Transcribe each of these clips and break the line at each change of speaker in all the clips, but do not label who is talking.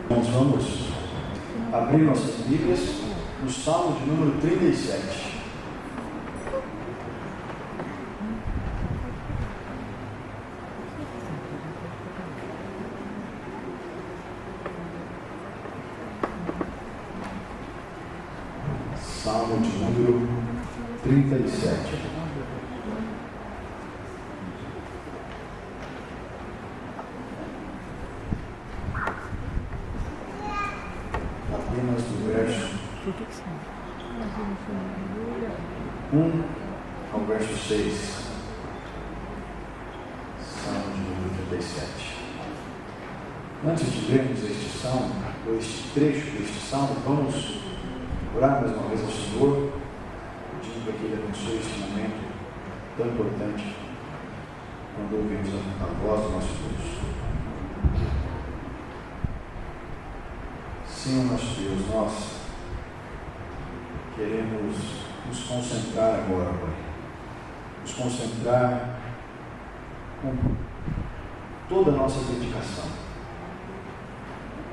Nós vamos abrir nossas Bíblias no Salmo de número 37. Salmo de número 37. Apenas do verso 1 ao verso 6. Salmo de número 37. Antes de lermos este salmo, ou este trecho deste salmo, vamos orar mais uma vez ao Senhor, pedindo para que Ele abençoe este momento tão importante, quando ouvimos a voz do nosso Deus. Senhor nosso Deus, nós queremos nos concentrar agora, Pai. Nos concentrar com toda a nossa dedicação,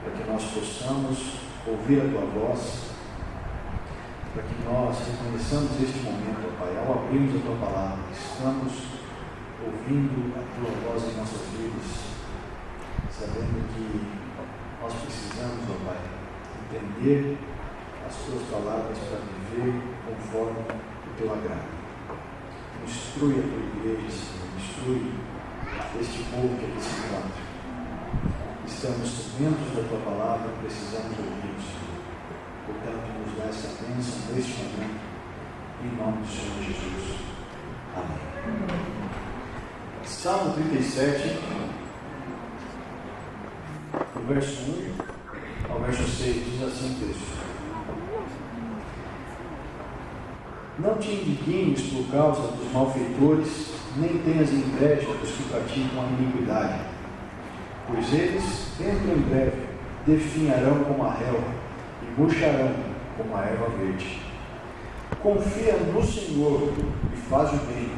para que nós possamos ouvir a Tua voz, para que nós reconheçamos este momento, ó Pai, ao abrirmos a Tua palavra, estamos ouvindo a Tua voz em nossas vidas, sabendo que nós precisamos, ó Pai, entender as Tuas palavras para viver conforme o Teu agrado. Instrui a Tua igreja, Senhor, instrui este povo que aqui se encontra. Estamos sedentos da Tua palavra, precisamos ouvir, Senhor. Portanto, nos dá essa bênção neste momento, em nome do Senhor Jesus. Amém. Salmo 37, do verso 1 ao verso 6, diz assim o texto: Não te indignes por causa dos malfeitores, nem tenhas inveja dos que praticam a iniquidade, pois eles, dentro em breve, definharão como a relva e murcharão como a erva verde. Confia no Senhor e faz o bem,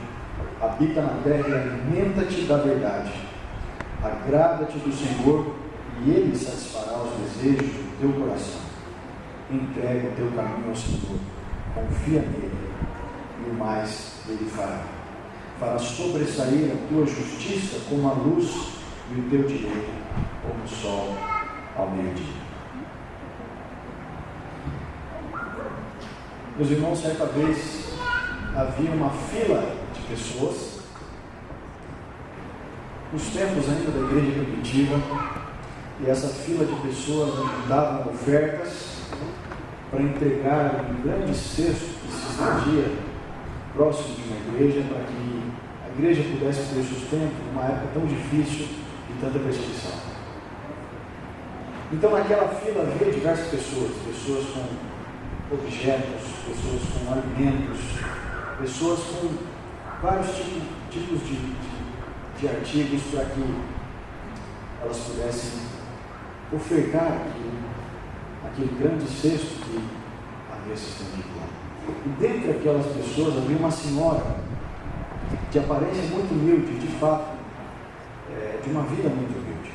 habita na terra e alimenta-te da verdade. Agrada-te do Senhor e Ele satisfará os desejos do teu coração. Entrega o teu caminho ao Senhor, confia nele, e o mais Ele fará. Fará sobressair a tua justiça como a luz e o teu direito como o sol ao meio-dia. Meus irmãos, certa vez havia uma fila de pessoas, nos tempos ainda da igreja primitiva, e essa fila de pessoas davam ofertas para entregar um grande cesto que se estendia próximo de uma igreja, para que a igreja pudesse ter sustento numa época tão difícil e tanta perseguição. Então naquela fila havia diversas pessoas com objetos, pessoas com alimentos, pessoas com vários tipos de artigos para que elas pudessem ofertar aquele grande cesto que havia se estendido lá. E dentre aquelas pessoas havia uma senhora de aparência muito humilde, de fato, de uma vida muito humilde.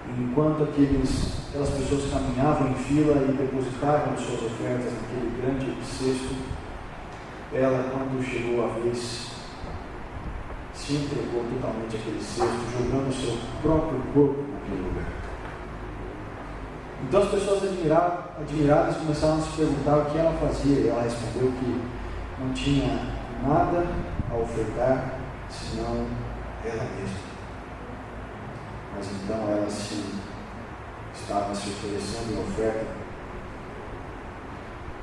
E enquanto aquelas pessoas caminhavam em fila e depositavam suas ofertas naquele grande cesto, ela, quando chegou a vez, se entregou totalmente àquele cesto, jogando o seu próprio corpo naquele lugar. Então as pessoas admiradas começaram a se perguntar o que ela fazia, e ela respondeu que não tinha nada a ofertar senão ela mesma. Mas então ela estava se oferecendo em oferta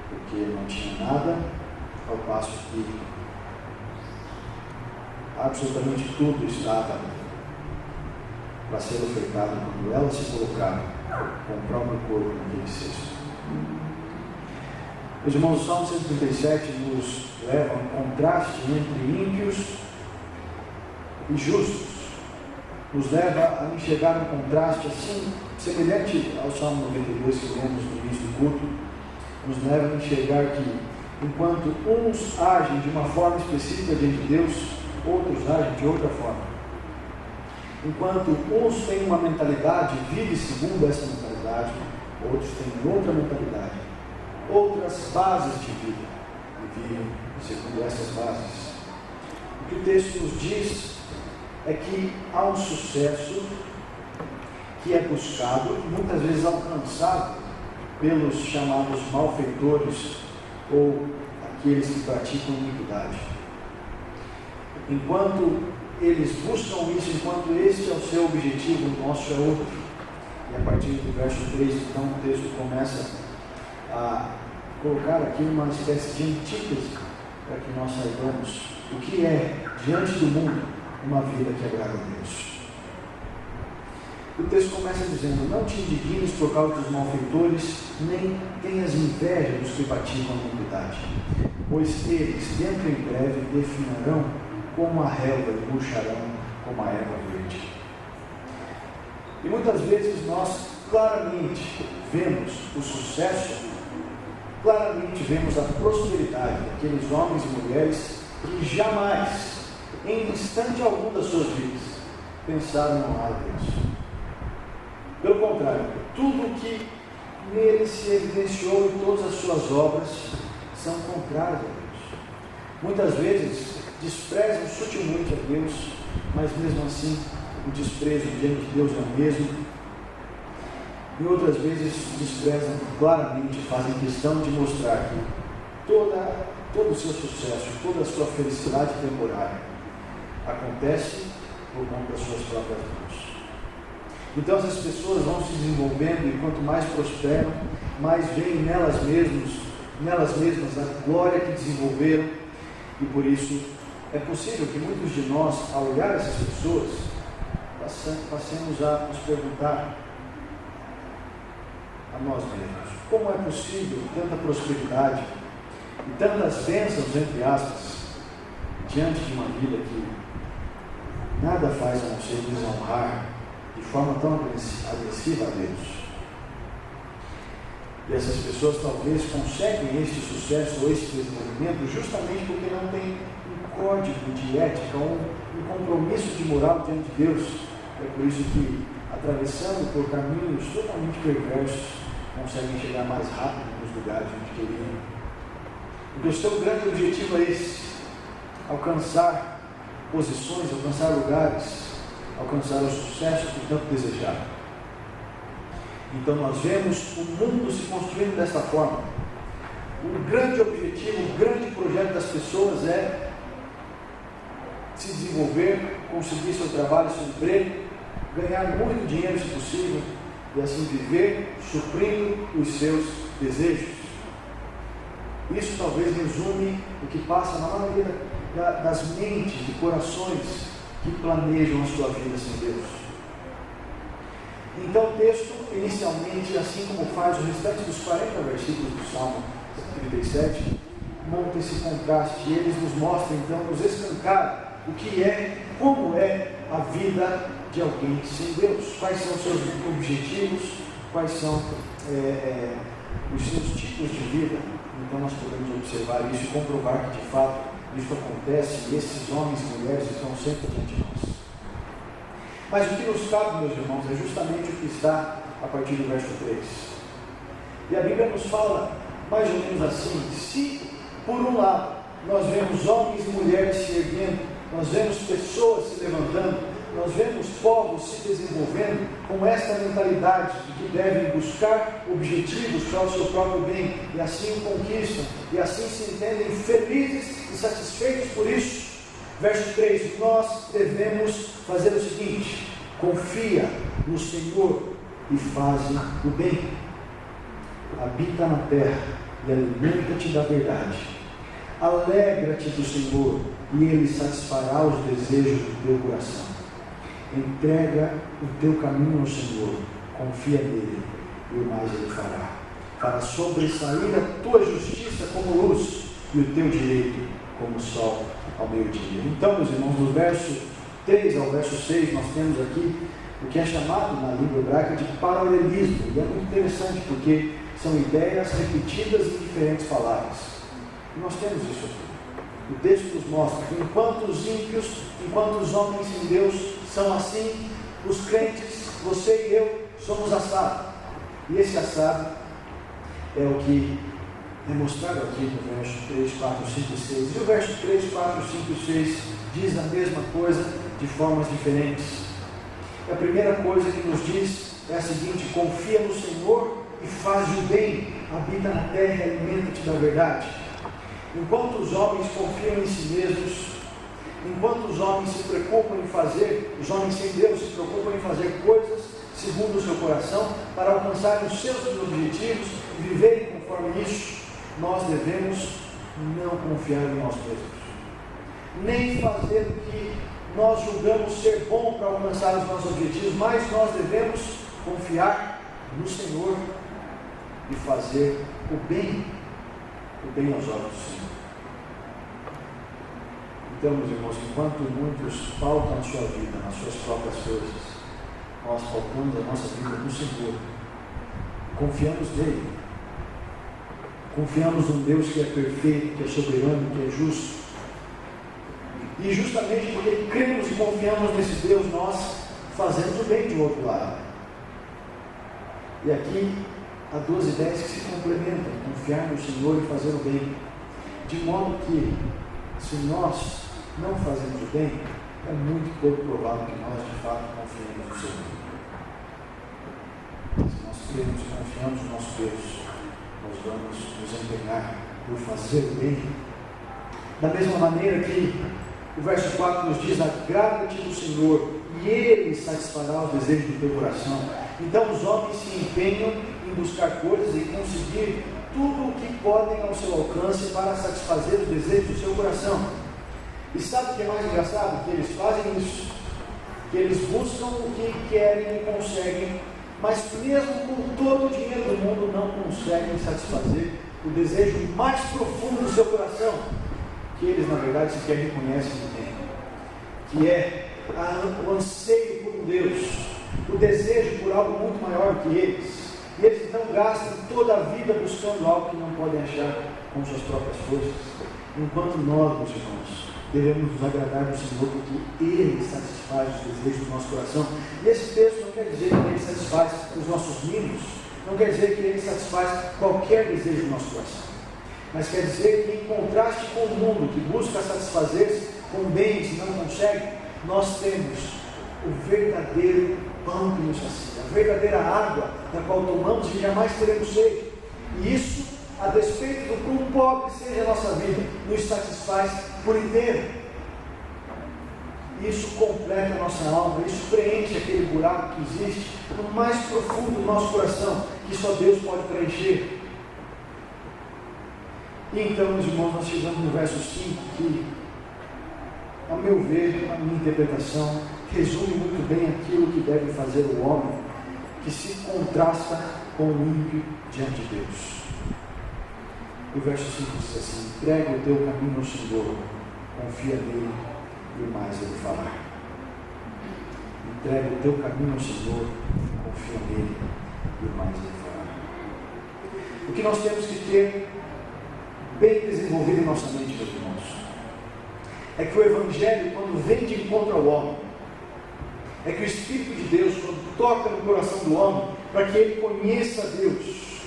porque não tinha nada, ao passo que absolutamente tudo estava para ser ofertado quando ela se colocava com o próprio corpo naquele cesto. Meus irmãos, o Salmo 137 nos leva a um contraste entre ímpios e justos. Nos leva a enxergar um contraste assim, semelhante ao Salmo 92 que lemos no início do culto. Nos leva a enxergar que, enquanto uns agem de uma forma específica diante de Deus, outros agem de outra forma. Enquanto uns têm uma mentalidade, vivem segundo essa mentalidade, outros têm outra mentalidade, outras bases de vida, e vivem segundo essas bases. O que o texto nos diz é que há um sucesso que é buscado, muitas vezes alcançado, pelos chamados malfeitores ou aqueles que praticam iniquidade. Enquanto eles buscam isso, enquanto este é o seu objetivo, o nosso é outro. E a partir do verso 3, então, o texto começa a colocar aqui uma espécie de antítese para que nós saibamos o que é, diante do mundo, uma vida que agrada a Deus. O texto começa dizendo: não te indignes por causa dos malfeitores, nem tenhas inveja dos que praticam a iniquidade, pois eles, dentro em breve, definirão como a relva e murcharão como a erva verde. E muitas vezes nós claramente vemos o sucesso, claramente vemos a prosperidade daqueles homens e mulheres que jamais, em instante algum das suas vidas, pensaram em honrar a Deus. Pelo contrário, tudo que nele se evidenciou em todas as suas obras são contrárias a Deus. Muitas vezes desprezam sutilmente a Deus, mas mesmo assim o desprezo diante de Deus é o mesmo. E outras vezes desprezam claramente, fazem questão de mostrar que todo o seu sucesso, toda a sua felicidade temporária acontece por conta das suas próprias mãos. Então essas pessoas vão se desenvolvendo e quanto mais prosperam, mais veem nelas mesmas a glória que desenvolveram, e por isso é possível que muitos de nós, ao olhar essas pessoas, passemos a nos perguntar a nós mesmos: como é possível tanta prosperidade e tantas bênçãos, entre aspas, diante de uma vida que nada faz a não ser desonrar de forma tão agressiva a Deus? E essas pessoas talvez conseguem este sucesso ou este desenvolvimento justamente porque não têm um código de ética, um compromisso de moral diante de Deus. É por isso que, atravessando por caminhos totalmente perversos, conseguem chegar mais rápido nos lugares onde queriam. Porque o seu grande objetivo é esse: alcançar posições, alcançar lugares, alcançar o sucesso que tanto desejaram. Então nós vemos o mundo se construindo desta forma. O grande objetivo, o grande projeto das pessoas é se desenvolver, conseguir seu trabalho, seu emprego, ganhar muito dinheiro se possível, e assim viver suprindo os seus desejos. Isso talvez resume o que passa na maioria das mentes e corações que planejam a sua vida sem Deus. Então o texto, inicialmente, assim como faz o restante dos 40 versículos do Salmo 37, monta esse contraste, e eles nos mostram, então, nos escancaram o que é, como é a vida de alguém sem Deus, quais são os seus objetivos, quais são os seus tipos de vida. Então nós podemos observar isso e comprovar que de fato isso acontece, e esses homens e mulheres estão sempre diante de nós. Mas o que nos cabe, meus irmãos, é justamente o que está a partir do verso 3. E a Bíblia nos fala mais ou menos assim: se por um lado nós vemos homens e mulheres se erguendo, nós vemos pessoas se levantando, nós vemos povos se desenvolvendo com esta mentalidade de que devem buscar objetivos para o seu próprio bem, e assim o conquistam, e assim se entendem felizes e satisfeitos por isso. Verso 3, nós devemos fazer o seguinte: confia no Senhor e faze o bem, habita na terra e alimenta-te da verdade, alegra-te do Senhor e Ele satisfará os desejos do teu coração. Entrega o teu caminho ao Senhor, confia nele e o mais Ele fará. Para sobressair a tua justiça como luz e o teu direito como o sol ao meio-dia. Então, meus irmãos, do verso 3 ao verso 6, nós temos aqui o que é chamado na língua hebraica de paralelismo. E é muito interessante porque são ideias repetidas em diferentes palavras. E nós temos isso aqui. O texto nos mostra que enquanto os ímpios, enquanto os homens sem Deus são assim, Os crentes, você e eu, somos assado. E esse assado é o que é mostrado aqui no verso 3, 4, 5 e 6. E o verso 3, 4, 5 e 6 diz a mesma coisa de formas diferentes. E a primeira coisa que nos diz é a seguinte: confia no Senhor e faz o bem, habita na terra e alimenta-te da verdade. Enquanto os homens confiam em si mesmos, enquanto os homens se preocupam em fazer, os homens sem Deus se preocupam em fazer coisas segundo o seu coração, para alcançarem os seus objetivos e viverem conforme isso, nós devemos não confiar em nós mesmos, nem fazer o que nós julgamos ser bom para alcançar os nossos objetivos, mas nós devemos confiar no Senhor e fazer o bem aos olhos do Senhor. Então, meus irmãos, enquanto muitos pautam a sua vida nas suas próprias coisas, nós pautamos a nossa vida no Senhor, confiamos nele, confiamos num Deus que é perfeito, que é soberano, que é justo. E justamente porque cremos e confiamos nesse Deus, nós fazemos o bem de outro lado. E aqui há duas ideias que se complementam: confiar no Senhor e fazer o bem. De modo que, se nós não fazemos o bem, é muito pouco provável que nós de fato confiemos no Senhor. Se nós cremos e confiamos no nosso Deus, nós vamos nos empenhar por fazer o bem. Da mesma maneira que o verso 4 nos diz: agrada-te do Senhor e Ele satisfará os desejos do teu coração. Então os homens se empenham em buscar coisas e conseguir tudo o que podem ao seu alcance para satisfazer os desejos do seu coração. E sabe o que é mais engraçado? Que eles fazem isso, que eles buscam o que querem e conseguem, mas mesmo com todo o dinheiro do mundo não conseguem satisfazer o desejo mais profundo do seu coração, que eles na verdade sequer reconhecem que tem, que é o anseio por um Deus, o desejo por algo muito maior do que eles. E eles então gastam toda a vida buscando algo que não podem achar com suas próprias forças, enquanto nós, meus irmãos, devemos nos agradar do Senhor, porque Ele satisfaz os desejos do nosso coração. E esse texto não quer dizer que Ele satisfaz os nossos mínimos, não quer dizer que Ele satisfaz qualquer desejo do nosso coração, mas quer dizer que, em contraste com o mundo que busca satisfazer-se com bens e não consegue, nós temos o verdadeiro pão que nos sacia, a verdadeira água da qual tomamos e jamais teremos sede. E isso, a despeito do quão pobre seja a nossa vida, nos satisfaz por inteiro. Isso completa a nossa alma, isso preenche aquele buraco que existe no mais profundo do nosso coração, que só Deus pode preencher. E então, meus irmãos, nós chegamos no verso 5, que, ao meu ver, a minha interpretação, resume muito bem aquilo que deve fazer o homem que se contrasta com o ímpio diante de Deus. O verso 5 diz assim: entrega o teu caminho ao Senhor, confia nele e o mais ele fará. Entrega o teu caminho ao Senhor, confia nele e o mais ele fará. O que nós temos que ter bem desenvolvido em nossa mente, meus irmãos, é que o Evangelho, quando vem de encontro ao homem, é que o Espírito de Deus, quando toca no coração do homem, para que ele conheça Deus,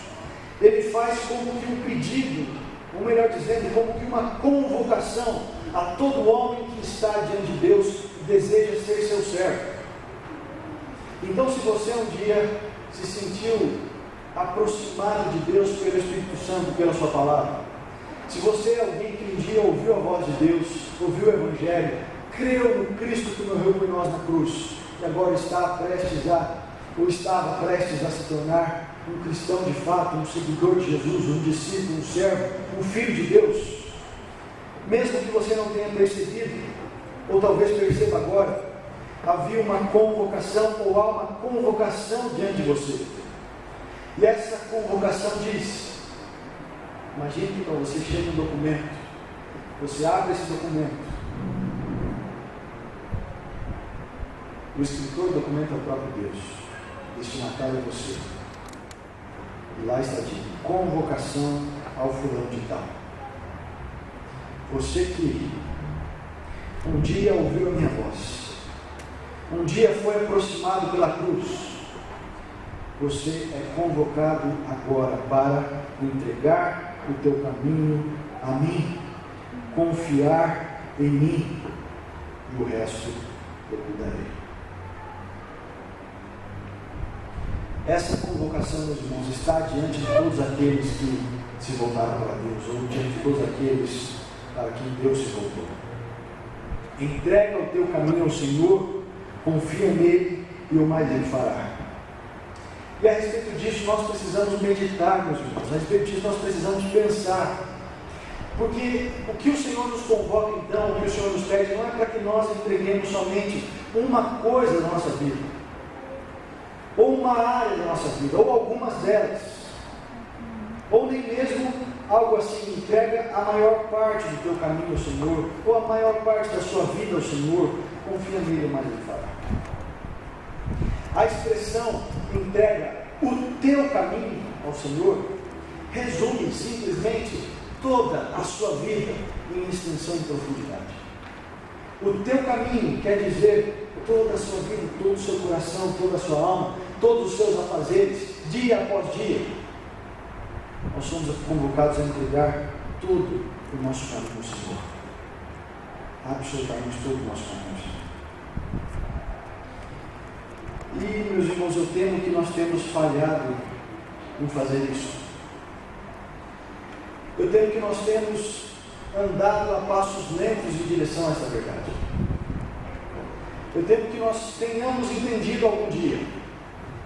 ele faz como que um pedido, ou melhor dizendo, como que uma convocação a todo homem que está diante de Deus e deseja ser seu servo. Então, se você um dia se sentiu aproximado de Deus pelo Espírito Santo, pela sua palavra, se você é alguém que um dia ouviu a voz de Deus, ouviu o Evangelho, creu no Cristo que morreu por nós na cruz, e agora estava prestes a se tornar um cristão de fato, um seguidor de Jesus, um discípulo, um servo, um filho de Deus, mesmo que você não tenha percebido, ou talvez perceba agora, havia uma convocação, ou há uma convocação diante de você, e essa convocação diz: imagine que para você chega um documento, você abre esse documento, o escritor do documento é o próprio Deus, o destinatário é você, e lá está dito: convocação ao fulano de tal. Você que um dia ouviu a minha voz, um dia foi aproximado pela cruz, você é convocado agora para entregar o teu caminho a mim, confiar em mim, e o resto eu cuidarei. Essa convocação, meus irmãos, está diante de todos aqueles que se voltaram para Deus, ou diante de todos aqueles para quem Deus se voltou. Entrega o teu caminho ao Senhor, confia nele e o mais ele fará. E a respeito disso nós precisamos meditar, meus irmãos, a respeito disso nós precisamos pensar, porque o que o Senhor nos convoca então, o que o Senhor nos pede, não é para que nós entreguemos somente uma coisa da nossa vida, ou uma área da nossa vida, ou algumas delas, ou nem mesmo algo assim, entrega a maior parte do teu caminho ao Senhor, ou a maior parte da sua vida ao Senhor, confia nele, mas ele fará. A expressão entrega o teu caminho ao Senhor resume simplesmente toda a sua vida em extensão e profundidade. O teu caminho quer dizer toda a sua vida, todo o seu coração, toda a sua alma, todos os seus afazeres, dia após dia. Nós somos convocados a entregar todo o nosso caminho ao Senhor. Absolutamente todo o nosso caminho ao Senhor. E, meus irmãos, eu temo que nós temos falhado em fazer isso. Eu temo que nós temos andado a passos lentos em direção a essa verdade. Eu temo que nós tenhamos entendido algum dia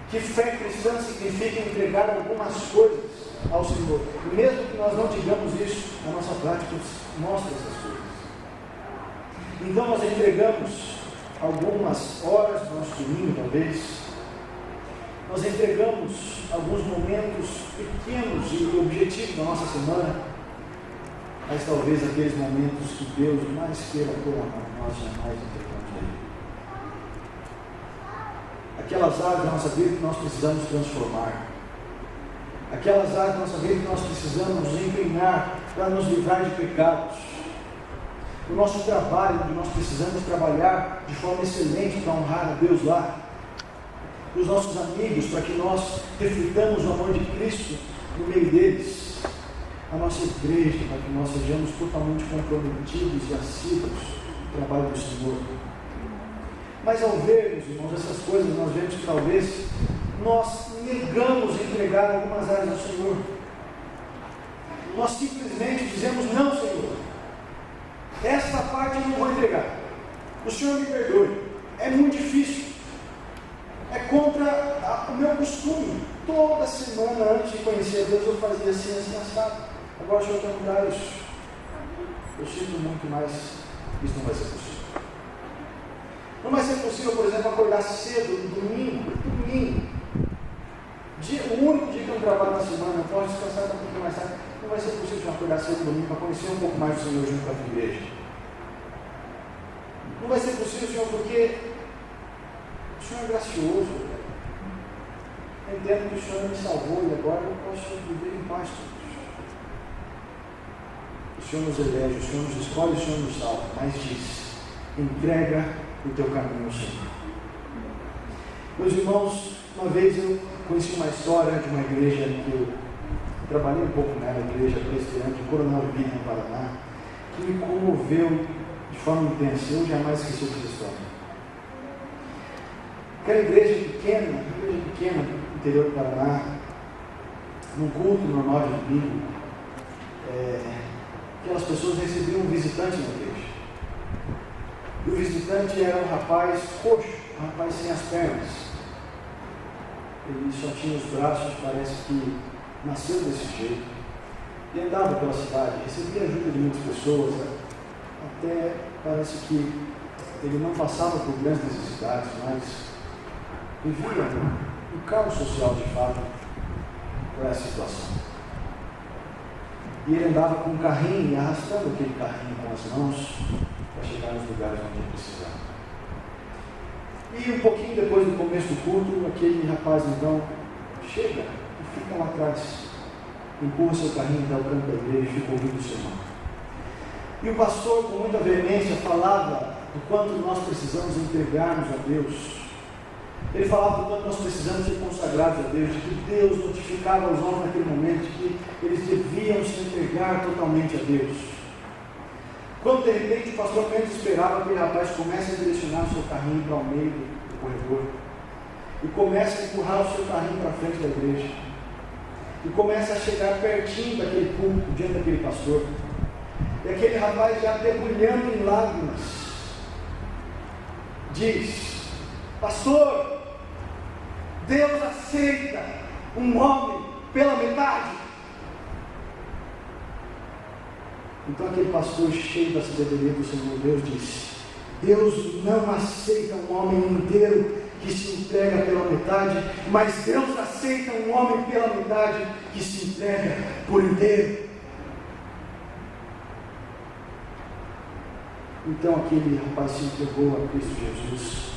que fé cristã significa entregar algumas coisas ao Senhor. E mesmo que nós não digamos isso, a nossa prática mostra essas coisas. Então nós entregamos algumas horas do nosso domingo, talvez. Nós entregamos alguns momentos pequenos e objetivos da nossa semana, mas talvez aqueles momentos que Deus mais queira pôr nós jamais entregamos a Ele. Aquelas áreas da nossa vida que nós precisamos transformar, aquelas áreas da nossa vida que nós precisamos nos empenhar para nos livrar de pecados, o nosso trabalho, onde nós precisamos trabalhar de forma excelente para honrar a Deus lá, os nossos amigos, para que nós reflitamos o amor de Cristo no meio deles, a nossa igreja, para que nós sejamos totalmente comprometidos e assíduos no trabalho do Senhor. Mas ao vermos, irmãos, essas coisas, nós vemos que talvez nós negamos entregar algumas áreas ao Senhor. Nós simplesmente dizemos: não, Senhor, esta parte eu não vou entregar, o Senhor me perdoe, é muito difícil, é contra o meu costume. Toda semana antes de conhecer a Deus eu fazia assim, assim, assado. Agora o Senhor quer mudar isso. Eu sinto muito, mas isso não vai ser possível. Não vai ser possível, por exemplo, acordar cedo, domingo, o único dia que eu trabalho na semana, eu posso descansar um pouquinho mais tarde. Não vai ser possível acordar cedo domingo para conhecer um pouco mais do Senhor junto com a igreja. Não vai ser possível, Senhor, porque o Senhor é gracioso. Eu entendo que o Senhor me salvou e agora eu posso viver em paz com Deus. O Senhor nos elege, o Senhor nos escolhe, o Senhor nos salva, mas diz: entrega o teu caminho ao Senhor. Meus irmãos, uma vez eu conheci uma história de uma igreja que eu trabalhei um pouco nela, a igreja presbiteriana de Coronel Vila, no Paraná, que me comoveu de forma intensa. Eu jamais esqueci essa história. Aquela igreja pequena no interior do Paraná, num culto normal de domingo, aquelas pessoas recebiam um visitante na igreja. E o visitante era um rapaz coxo, um rapaz sem as pernas. Ele só tinha os braços, parece que nasceu desse jeito. E andava pela cidade, recebia ajuda de muitas pessoas, até parece que ele não passava por grandes necessidades, mas vivia um caos social de fato por essa situação. E ele andava com um carrinho e arrastando aquele carrinho com as mãos para chegar nos lugares onde ele precisava. E um pouquinho depois do começo do culto, aquele rapaz então chega e fica lá atrás, empurra seu carrinho até o canto da igreja e fica ouvindo o sermão. E o pastor, com muita veemência, falava do quanto nós precisamos entregarmos a Deus. Ele falava do quanto nós precisamos ser consagrados a Deus, de que Deus notificava aos homens naquele momento que eles deviam se entregar totalmente a Deus. Quando de repente o pastor menos esperava, aquele rapaz começa a direcionar o seu carrinho para o meio do corredor, e começa a empurrar o seu carrinho para frente da igreja, e começa a chegar pertinho daquele púlpito, diante daquele pastor, e aquele rapaz já debulhando em lágrimas, diz: pastor, Deus aceita um homem pela metade. Então aquele pastor, cheio da sabedoria do Senhor Deus, disse: Deus não aceita um homem inteiro que se entrega pela metade, mas Deus aceita um homem pela metade que se entrega por inteiro. Então aquele rapaz se entregou a Cristo Jesus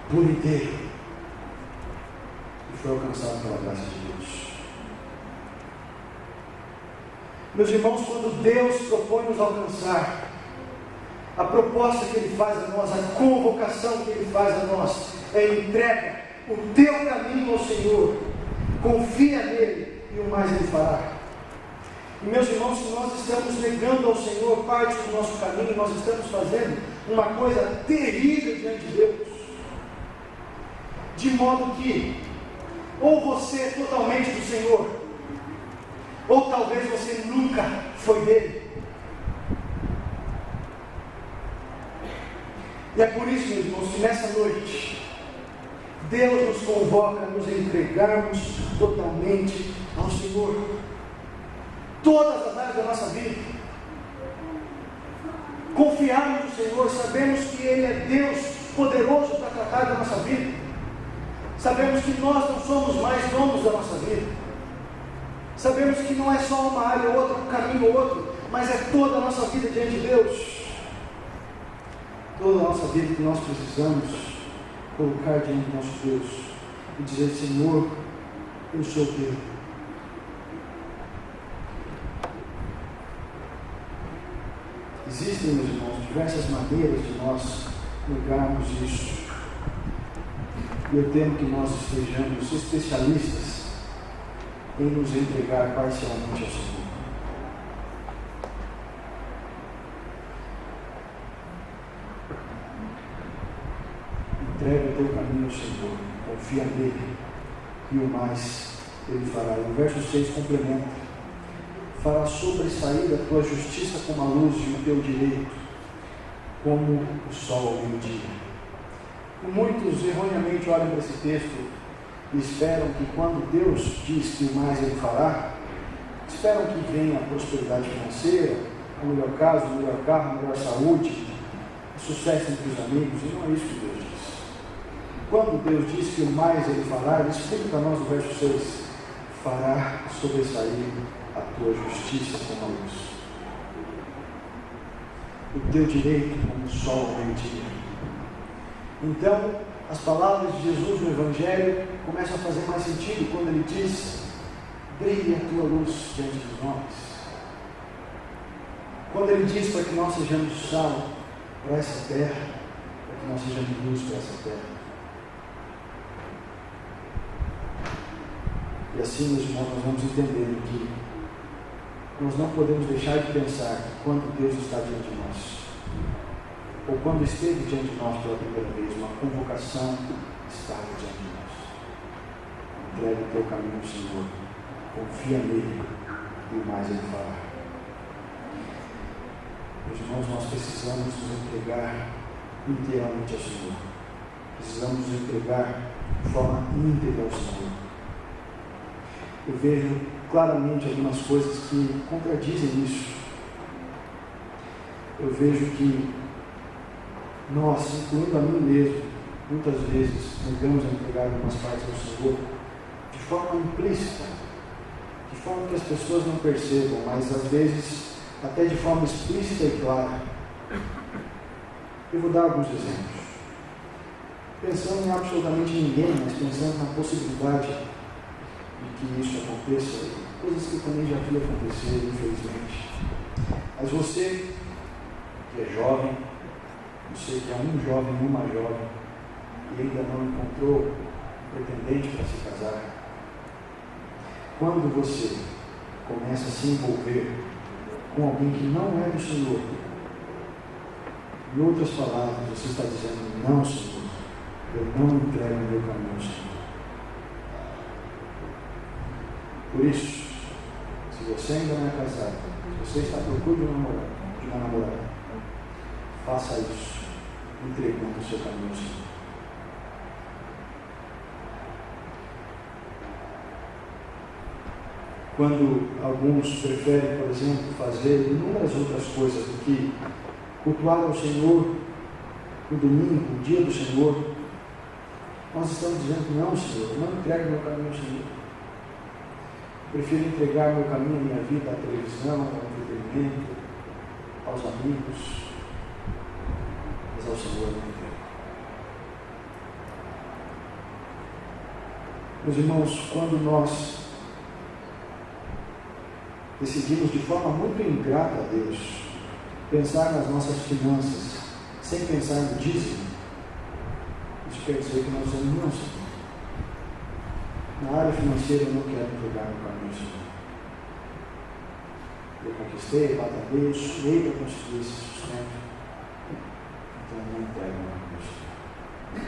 por inteiro e foi alcançado pela graça de Deus. Meus irmãos, quando Deus propõe nos alcançar, a proposta que Ele faz a nós, a convocação que Ele faz a nós, é: entrega o teu caminho ao Senhor, confia nele e o mais Ele fará. E meus irmãos, se nós estamos negando ao Senhor parte do nosso caminho, nós estamos fazendo uma coisa terrível diante de Deus, de modo que ou você é totalmente do Senhor, ou talvez você nunca foi dele. E é por isso, meus irmãos, que nessa noite Deus nos convoca a nos entregarmos totalmente ao Senhor, todas as áreas da nossa vida, confiarmos no Senhor, sabemos que Ele é Deus poderoso para tratar da nossa vida, sabemos que nós não somos mais donos da nossa vida, sabemos que não é só uma área ou outra, um caminho ou outro, mas é toda a nossa vida diante de Deus, toda a nossa vida que nós precisamos colocar diante do nosso Deus e dizer: Senhor, eu sou teu. Existem, meus irmãos, diversas maneiras de nós negarmos isso. E eu temo que nós estejamos especialistas em nos entregar parcialmente ao Senhor. Entrega o teu caminho ao Senhor, confia nele, e o mais Ele fará. E o verso 6 complementa: fará sobressair a tua justiça como a luz e o teu direito como o sol ao meio-dia. Muitos erroneamente olham para esse texto e esperam que quando Deus diz que o mais Ele fará, esperam que venha a prosperidade financeira, o melhor casa, o melhor carro, a melhor saúde, sucesso entre os amigos, e não é isso que Deus diz. Quando Deus diz que o mais Ele fará, Ele explica para nós no verso 6: fará sobressair a tua justiça como a luz, o teu direito como o sol ao meio-dia. Então, as palavras de Jesus no Evangelho começam a fazer mais sentido quando Ele diz: brilhe a tua luz diante dos homens. Quando Ele diz para que nós sejamos sal para essa terra, para que nós sejamos luz para essa terra. E assim, meus irmãos, nós vamos entendendo que nós não podemos deixar de pensar que quando Deus está diante de nós, ou quando esteve diante de nós pela primeira vez, uma convocação estava diante de nós. Entrega o teu caminho ao Senhor, confia nele, e o mais Ele fará. Meus irmãos, nós precisamos nos entregar inteiramente ao Senhor. Precisamos nos entregar de forma íntegra ao Senhor. Eu vejo claramente algumas coisas que contradizem isso. Eu vejo que nós, incluindo a mim mesmo, muitas vezes negamos a entregar algumas partes ao Senhor de forma implícita, de forma que as pessoas não percebam, mas às vezes até de forma explícita e clara. Eu vou dar alguns exemplos, pensando em absolutamente ninguém, mas pensando na possibilidade de que isso aconteça, coisas que também já vi acontecer, infelizmente. Mas você, que é jovem, Eu sei que há um jovem e uma jovem que ainda não encontrou um pretendente para se casar. Quando você começa a se envolver com alguém que não é do Senhor, em outras palavras, você está dizendo: não, Senhor, eu não entrego o meu caminho ao Senhor. Por isso, se você ainda não é casado, se você está à procura de uma namorada, faça isso, entregando o seu caminho ao Senhor. Quando alguns preferem, por exemplo, fazer inúmeras outras coisas do que cultuar ao Senhor no domingo, no dia do Senhor, nós estamos dizendo: não, Senhor, eu não entrego meu caminho ao Senhor. Eu prefiro entregar meu caminho, a minha vida à televisão, ao entretenimento, aos amigos, mas ao Senhor eu não entrego. Meus irmãos, quando nós decidimos de forma muito ingrata a Deus pensar nas nossas finanças sem pensar no dízimo, isso quer dizer que nós somos não, Senhor. Na área financeira eu não quero entregar no caminho, Senhor. Eu conquistei, batalhei, suei para conseguir esse sustento, então eu não entrego no caminho, Senhor.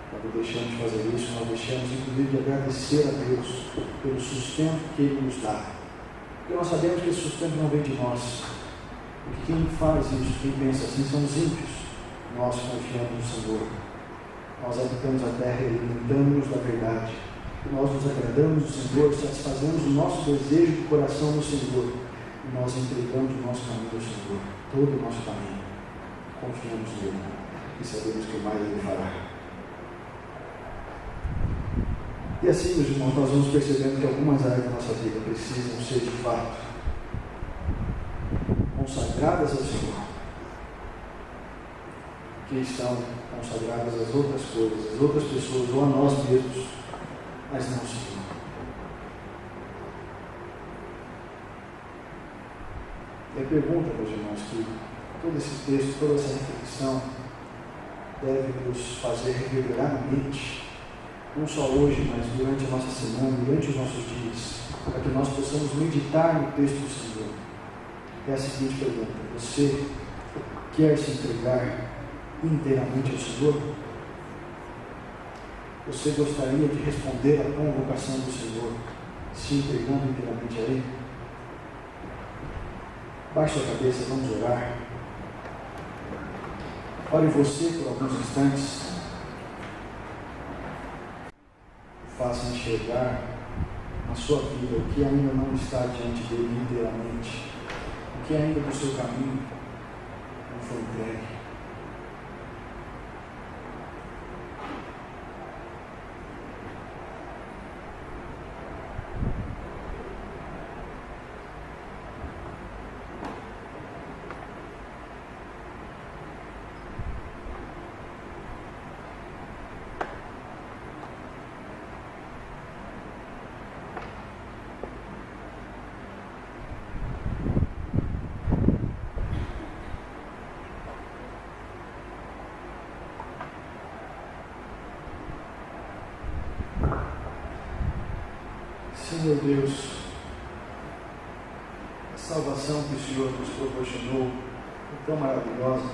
Quando deixamos de fazer isso, nós deixamos inclusive de agradecer a Deus pelo sustento que Ele nos dá. Porque nós sabemos que esse sustento não vem de nós. Porque quem faz isso, quem pensa assim, são os ímpios. Nós confiamos no Senhor. Nós habitamos a terra e alimentamos-nos da verdade. Nós nos agradamos do Senhor, satisfazemos o nosso desejo de coração no Senhor. E nós entregamos o nosso caminho ao Senhor. Todo o nosso caminho. Confiamos nele. E sabemos que mais Ele fará. E assim, meus irmãos, nós vamos percebendo que algumas áreas da nossa vida precisam ser de fato consagradas ao Senhor, que estão consagradas às outras coisas, às outras pessoas ou a nós mesmos, mas não ao Senhor. E a pergunta, meus irmãos, que todo esse texto, toda essa reflexão deve nos fazer reverberar na mente, não só hoje, mas durante a nossa semana, durante os nossos dias, para que nós possamos meditar no texto do Senhor. É a seguinte pergunta: você quer se entregar inteiramente ao Senhor? Você gostaria de responder à convocação do Senhor, se entregando inteiramente a Ele? Baixe a cabeça, vamos orar. Ore você por alguns instantes. Faça enxergar na sua vida o que ainda não está diante dele inteiramente, o que ainda do seu caminho não foi entregue. Senhor Deus, a salvação que o Senhor nos proporcionou é tão maravilhosa.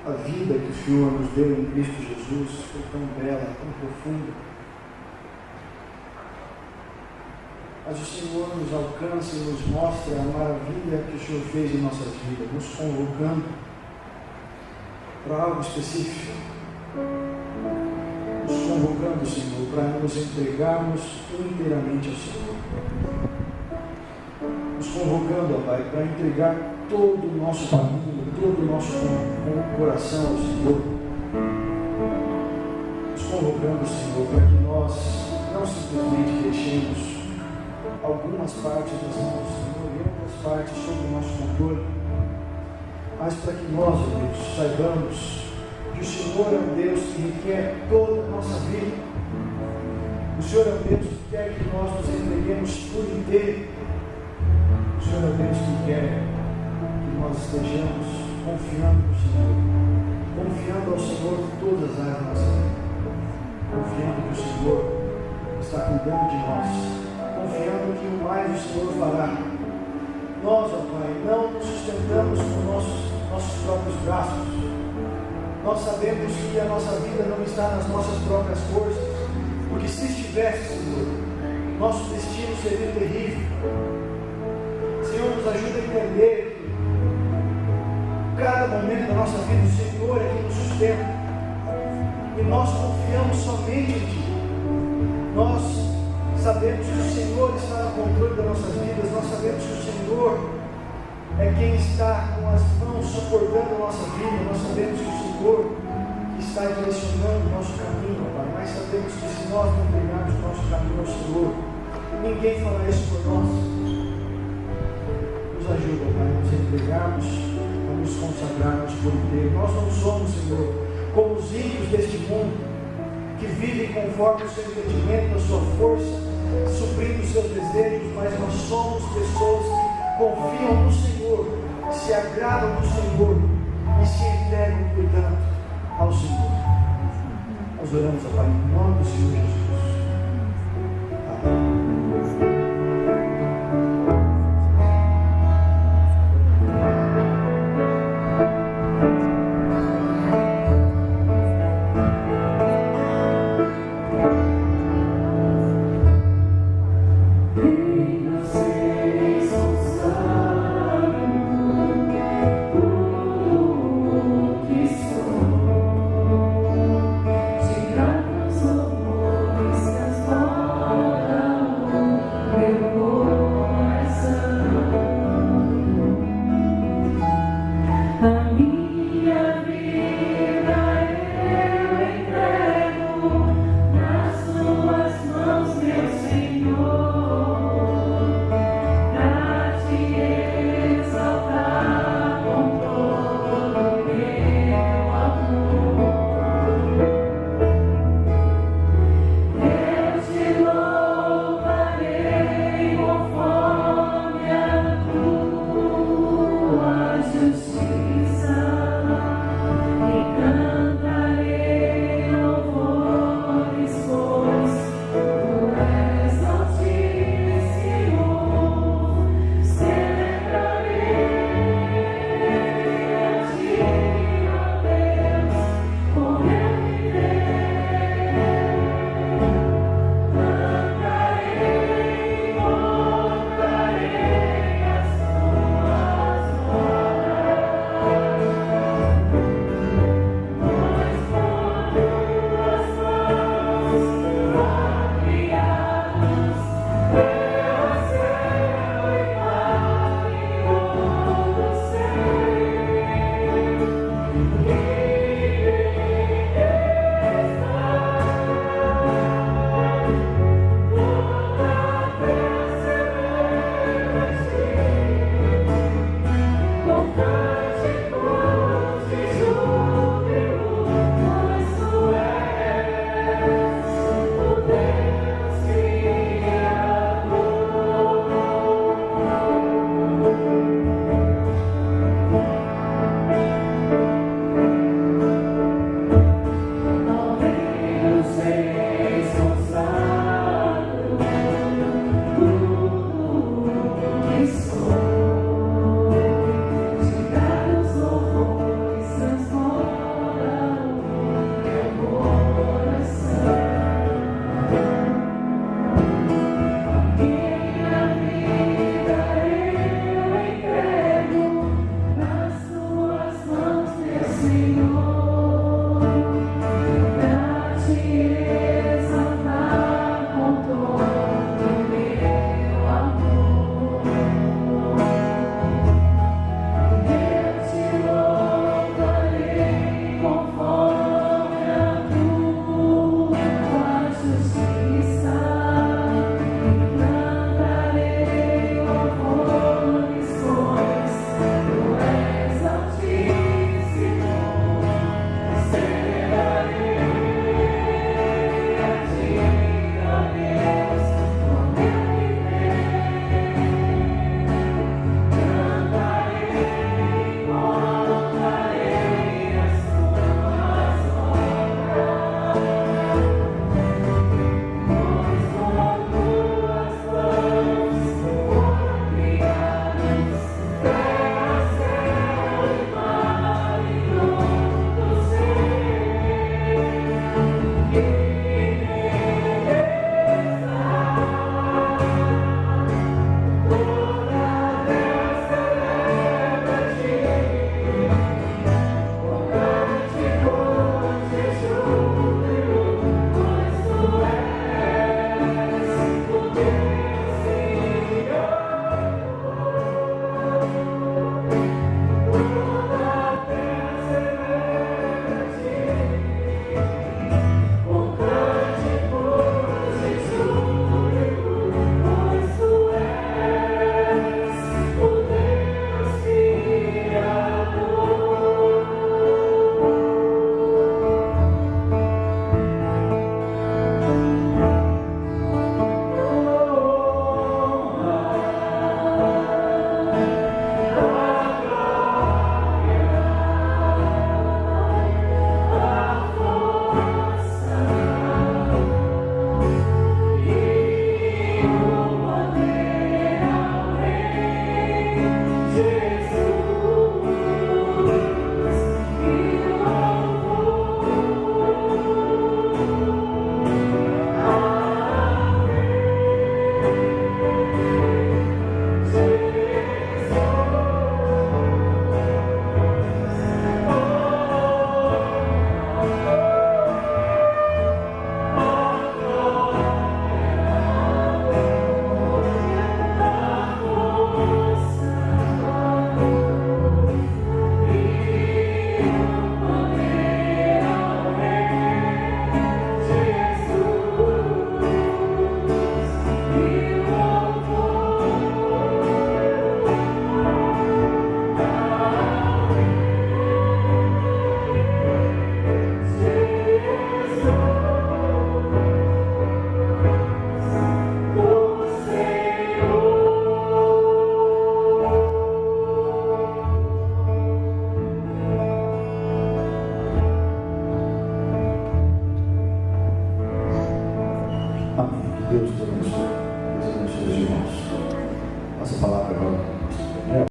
A vida que o Senhor nos deu em Cristo Jesus foi tão bela, tão profunda. Mas o Senhor nos alcança e nos mostra a maravilha que o Senhor fez em nossas vidas, nos convocando para algo específico. Nos convocando, Senhor, para nos entregarmos inteiramente ao Senhor. Nos convocando, ó Pai, para entregar todo o nosso caminho, todo o nosso coração ao Senhor. Nos convocando, Senhor, para que nós não simplesmente deixemos algumas partes das mãos, Senhor, e outras partes sob o nosso controle, mas para que nós, ó Deus, saibamos que o Senhor é um Deus que requer toda a nossa vida. O Senhor é um Deus que quer que nós nos entreguemos por inteiro. O Senhor é um Deus que quer que nós estejamos confiando no Senhor, confiando ao Senhor todas as áreas da nossa vida, confiando que o Senhor está cuidando de nós, confiando que o mais o Senhor fará. Nós, ó Pai, não nos sustentamos com nossos próprios braços. Nós sabemos que a nossa vida não está nas nossas próprias forças, porque se estivesse, Senhor, nosso destino seria terrível. Senhor, nos ajuda a entender que cada momento da nossa vida o Senhor é quem nos sustenta, e nós confiamos somente em Ti. Nós sabemos que o Senhor está no controle das nossas vidas, nós sabemos que o Senhor é quem está com as mãos suportando a nossa vida, nós sabemos que o Senhor está direcionando o nosso caminho, Pai, mas sabemos que se nós não entregarmos o nosso caminho ao Senhor, ninguém fará isso por nós. Nos ajuda, Pai, a nos entregarmos, a nos consagrarmos por inteiro. Nós não somos, Senhor, como os ímpios deste mundo, que vivem conforme o seu entendimento, a sua força, suprindo os seus desejos, mas nós somos pessoas que confiam no Senhor, se agradam no Senhor e se entregam cuidando ao Senhor. Nós oramos, Pai, em nome do Senhor Jesus. Amém.
Graças ao
Deus te abençoe. Deus abençoe os irmãos. Passa a palavra agora.